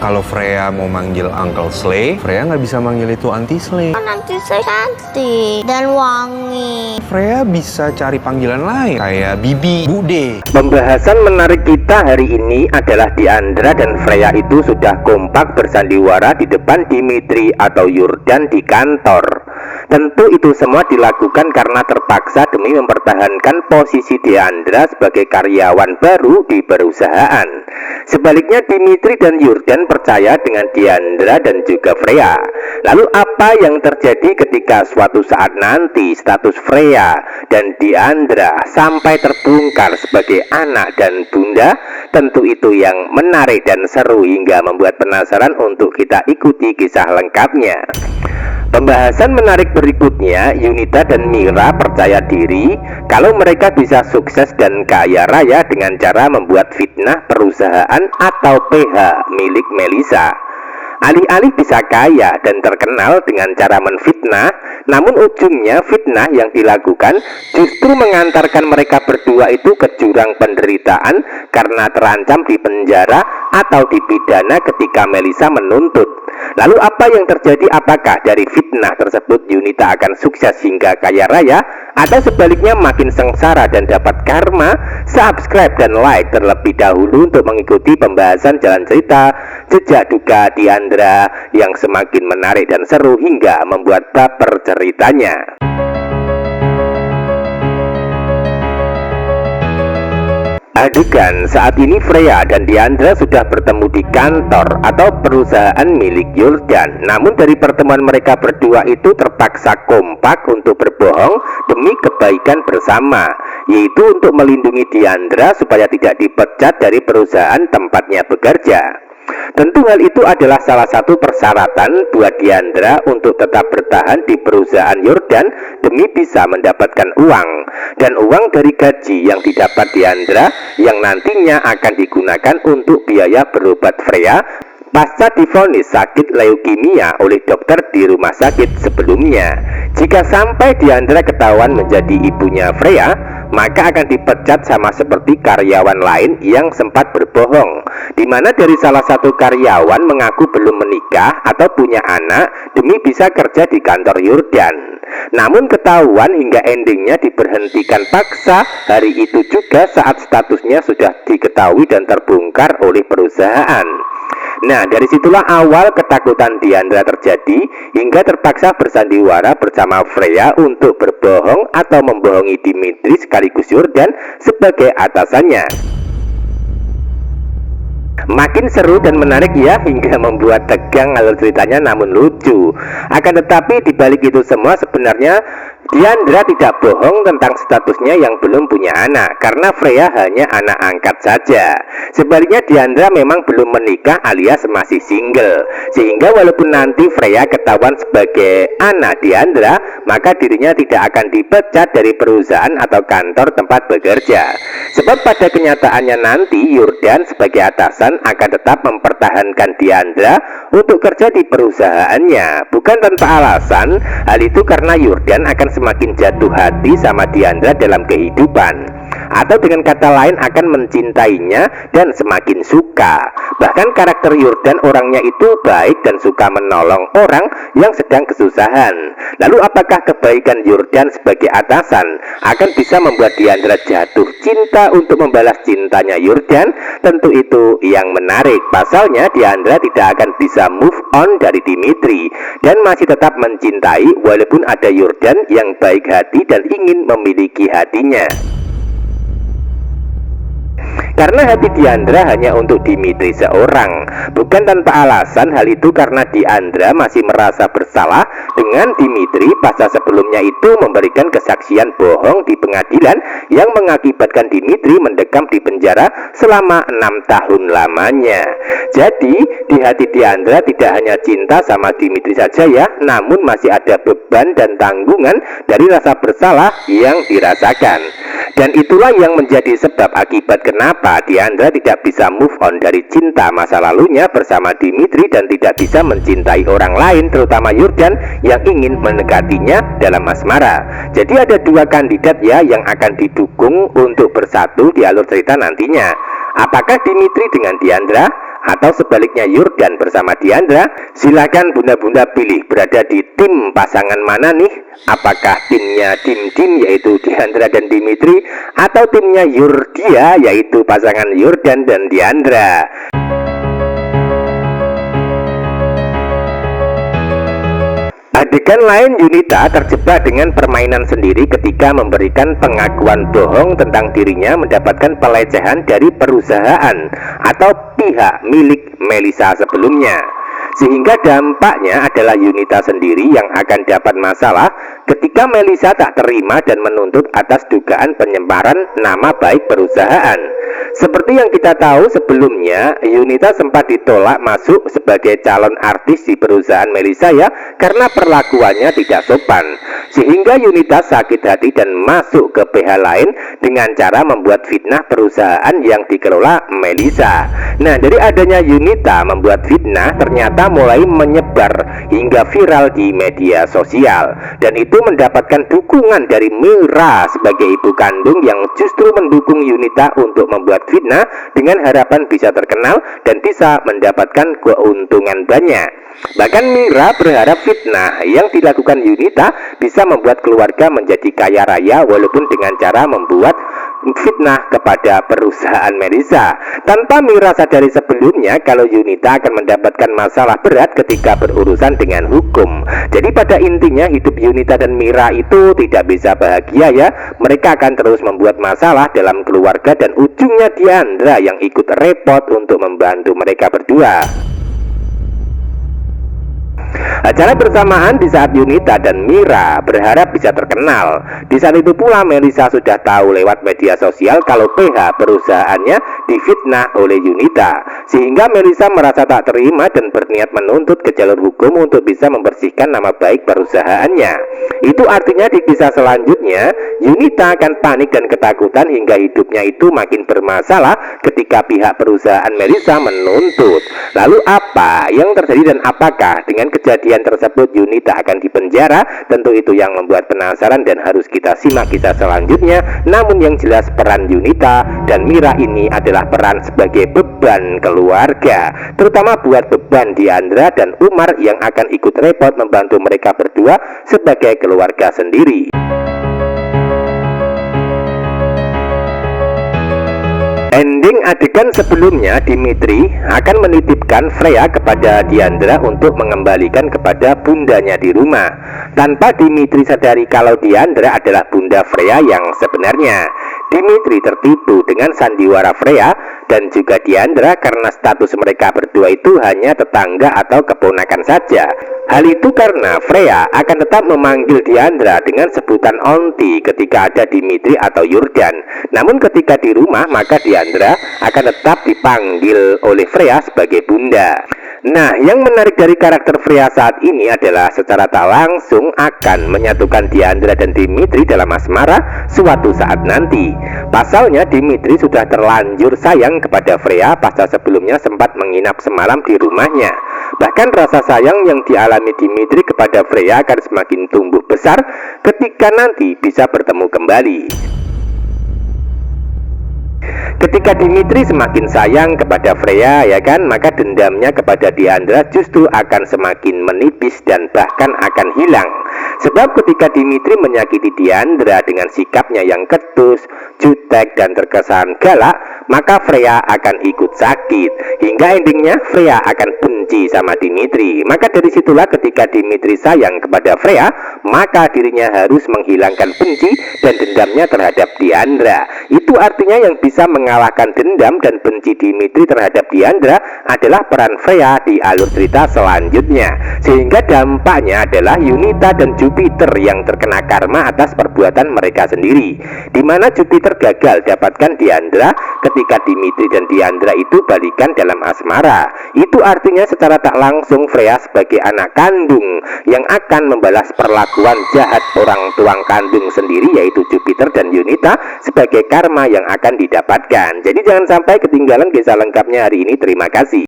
Kalau Freya mau manggil Uncle Slay, Freya nggak bisa manggil itu Auntie Slay. Nanti saya cantik dan wangi. Freya bisa cari panggilan lain, kayak Bibi, Bude. Pembahasan menarik kita hari ini adalah Diandra dan Freya itu sudah kompak bersandiwara di depan Dimitri atau Yurdan di kantor. Tentu itu semua dilakukan karena terpaksa demi mempertahankan posisi Diandra sebagai karyawan baru di perusahaan. Sebaliknya Dimitri dan Yurdan percaya dengan Diandra dan juga Freya. Lalu apa yang terjadi ketika suatu saat nanti status Freya dan Diandra sampai terbongkar sebagai anak dan bunda? Tentu itu yang menarik dan seru hingga membuat penasaran untuk kita ikuti kisah lengkapnya. Pembahasan menarik berikutnya, Yunita dan Mira percaya diri kalau mereka bisa sukses dan kaya raya dengan cara membuat fitnah perusahaan atau PH milik Melisa. Alih-alih bisa kaya dan terkenal dengan cara menfitnah, namun ujungnya fitnah yang dilakukan justru mengantarkan mereka berdua itu ke jurang penderitaan karena terancam di penjara atau dipidana ketika Melisa menuntut. Lalu apa yang terjadi? Apakah dari fitnah tersebut Yunita akan sukses hingga kaya raya, atau sebaliknya makin sengsara dan dapat karma? Subscribe dan like terlebih dahulu untuk mengikuti pembahasan jalan cerita jejak duka Diandra yang semakin menarik dan seru hingga membuat baper ceritanya. Adegan saat ini Freya dan Diandra sudah bertemu di kantor atau perusahaan milik Yurdan. Namun dari pertemuan mereka berdua itu terpaksa kompak untuk berbohong demi kebaikan bersama, yaitu untuk melindungi Diandra supaya tidak dipecat dari perusahaan tempatnya bekerja. Tentu hal itu adalah salah satu persyaratan buat Diandra untuk tetap bertahan di perusahaan Yurdan demi bisa mendapatkan uang. Dan uang dari gaji yang didapat Diandra yang nantinya akan digunakan untuk biaya berobat Freya pasca divonis sakit leukemia oleh dokter di rumah sakit sebelumnya. Jika sampai Diandra ketahuan menjadi ibunya Freya, maka akan dipecat sama seperti karyawan lain yang sempat berbohong, di mana dari salah satu karyawan mengaku belum menikah atau punya anak demi bisa kerja di kantor Yurdan. Namun ketahuan hingga endingnya diberhentikan paksa hari itu juga saat statusnya sudah diketahui dan terbongkar oleh perusahaan. Nah, dari situlah awal ketakutan Diandra terjadi hingga terpaksa bersandiwara bersama Freya untuk berbohong atau membohongi Dimitri sekaligus Yurdan sebagai atasannya. Makin seru dan menarik ya, hingga membuat tegang alur ceritanya namun lucu. Akan tetapi dibalik itu semua sebenarnya Diandra tidak bohong tentang statusnya yang belum punya anak, karena Freya hanya anak angkat saja. Sebaliknya Diandra memang belum menikah alias masih single, sehingga walaupun nanti Freya ketahuan sebagai anak Diandra, maka dirinya tidak akan dipecat dari perusahaan atau kantor tempat bekerja. Sebab pada kenyataannya nanti Yurdan sebagai atasan akan tetap mempertahankan Diandra untuk kerja di perusahaannya. Bukan tanpa alasan, hal itu karena Yurdan akan semakin jatuh hati sama Diandra dalam kehidupan, atau dengan kata lain akan mencintainya dan semakin suka. Bahkan karakter Yurdan orangnya itu baik dan suka menolong orang yang sedang kesusahan. Lalu apakah kebaikan Yurdan sebagai atasan akan bisa membuat Diandra jatuh cinta untuk membalas cintanya Yurdan? Tentu itu yang menarik. Pasalnya Diandra tidak akan bisa move on dari Dimitri dan masih tetap mencintai walaupun ada Yurdan yang baik hati dan ingin memiliki hatinya. Karena hati Diandra hanya untuk Dimitri seorang. Bukan tanpa alasan, hal itu karena Diandra masih merasa bersalah dengan Dimitri pasal sebelumnya itu memberikan kesaksian bohong di pengadilan yang mengakibatkan Dimitri mendekam di penjara selama 6 tahun lamanya. Jadi di hati Diandra tidak hanya cinta sama Dimitri saja ya, namun masih ada beban dan tanggungan dari rasa bersalah yang dirasakan. Dan itulah yang menjadi sebab akibat kenapa Diandra tidak bisa move on dari cinta masa lalunya bersama Dimitri dan tidak bisa mencintai orang lain, terutama Yurdan yang ingin mendekatinya dalam asmara. Jadi ada dua kandidat ya yang akan didukung untuk bersatu di alur cerita nantinya. Apakah Dimitri dengan Diandra atau sebaliknya Yurdan bersama Diandra? Silakan bunda-bunda pilih berada di tim pasangan mana nih? Apakah timnya Dim yaitu Diandra dan Dimitri, atau timnya Yurdia yaitu pasangan Yurdan dan Diandra? Adegan lain, Yunita terjebak dengan permainan sendiri ketika memberikan pengakuan bohong tentang dirinya mendapatkan pelecehan dari perusahaan atau pihak milik Melisa sebelumnya. Sehingga dampaknya adalah Yunita sendiri yang akan dapat masalah ketika Melisa tak terima dan menuntut atas dugaan penyemaran nama baik perusahaan. Seperti yang kita tahu sebelumnya, Yunita sempat ditolak masuk sebagai calon artis di perusahaan Melisa ya, karena perlakuannya tidak sopan. Sehingga Yunita sakit hati dan masuk ke pihak lain dengan cara membuat fitnah perusahaan yang dikelola Melisa. Nah, dari adanya Yunita membuat fitnah ternyata mulai menyebar hingga viral di media sosial, dan itu mendapatkan dukungan dari Mira sebagai ibu kandung yang justru mendukung Yunita untuk membuat fitnah dengan harapan bisa terkenal dan bisa mendapatkan keuntungan banyak. Bahkan Mira berharap fitnah yang dilakukan Yunita bisa membuat keluarga menjadi kaya raya walaupun dengan cara membuat fitnah kepada perusahaan Melisa, tanpa Mira sadari sebelumnya kalau Yunita akan mendapatkan masalah berat ketika berurusan dengan hukum. Jadi pada intinya hidup Yunita dan Mira itu tidak bisa bahagia ya. Mereka akan terus membuat masalah dalam keluarga dan ujungnya Diandra yang ikut repot untuk membantu mereka berdua. Acara bersamaan di saat Yunita dan Mira berharap bisa terkenal. Di saat itu pula Melisa sudah tahu lewat media sosial kalau PH perusahaannya difitnah oleh Yunita, sehingga Melisa merasa tak terima dan berniat menuntut ke jalur hukum untuk bisa membersihkan nama baik perusahaannya. Itu artinya di kisah selanjutnya Yunita akan panik dan ketakutan hingga hidupnya itu makin bermasalah ketika pihak perusahaan Melisa menuntut. Lalu apa yang terjadi dan apakah dengan kejadian tersebut Yunita akan dipenjara? Tentu itu yang membuat penasaran dan harus kita simak kisah selanjutnya. Namun yang jelas peran Yunita dan Mira ini adalah peran sebagai beban keluarga, terutama buat beban Diandra dan Umar yang akan ikut repot membantu mereka berdua sebagai keluarga sendiri. Ending adegan sebelumnya, Dimitri akan menitipkan Freya kepada Diandra untuk mengembalikan kepada bundanya di rumah, tanpa Dimitri sadari kalau Diandra adalah bunda Freya yang sebenarnya. Dimitri tertipu dengan sandiwara Freya dan juga Diandra karena status mereka berdua itu hanya tetangga atau keponakan saja. Hal itu karena Freya akan tetap memanggil Diandra dengan sebutan onti ketika ada Dimitri atau Yurdan. Namun ketika di rumah maka Diandra akan tetap dipanggil oleh Freya sebagai bunda. Nah, yang menarik dari karakter Freya saat ini adalah secara tak langsung akan menyatukan Diandra dan Dimitri dalam asmara suatu saat nanti. Pasalnya Dimitri sudah terlanjur sayang kepada Freya pasca sebelumnya sempat menginap semalam di rumahnya. Bahkan rasa sayang yang dialami Dimitri kepada Freya akan semakin tumbuh besar ketika nanti bisa bertemu kembali. Ketika Dimitri semakin sayang kepada Freya ya kan, maka dendamnya kepada Diandra justru akan semakin menipis dan bahkan akan hilang. Sebab ketika Dimitri menyakiti Diandra dengan sikapnya yang ketus, jutek dan terkesan galak, maka Freya akan ikut sakit. Hingga endingnya Freya akan benci sama Dimitri. Maka dari situlah ketika Dimitri sayang kepada Freya, maka dirinya harus menghilangkan benci dan dendamnya terhadap Diandra. Itu artinya yang bisa mengalahkan dendam dan benci Dimitri terhadap Diandra adalah peran Freya di alur cerita selanjutnya. Sehingga dampaknya adalah Yunita dan Jupiter yang terkena karma atas perbuatan mereka sendiri, di mana Jupiter gagal dapatkan Diandra ketika Dimitri dan Diandra itu balikan dalam asmara. Itu artinya secara tak langsung Freya sebagai anak kandung yang akan membalas perlakuan jahat orang tua kandung sendiri, yaitu Jupiter dan Yunita, sebagai karma yang akan didapatkan. Jadi jangan sampai ketinggalan kisah lengkapnya hari ini. Terima kasih.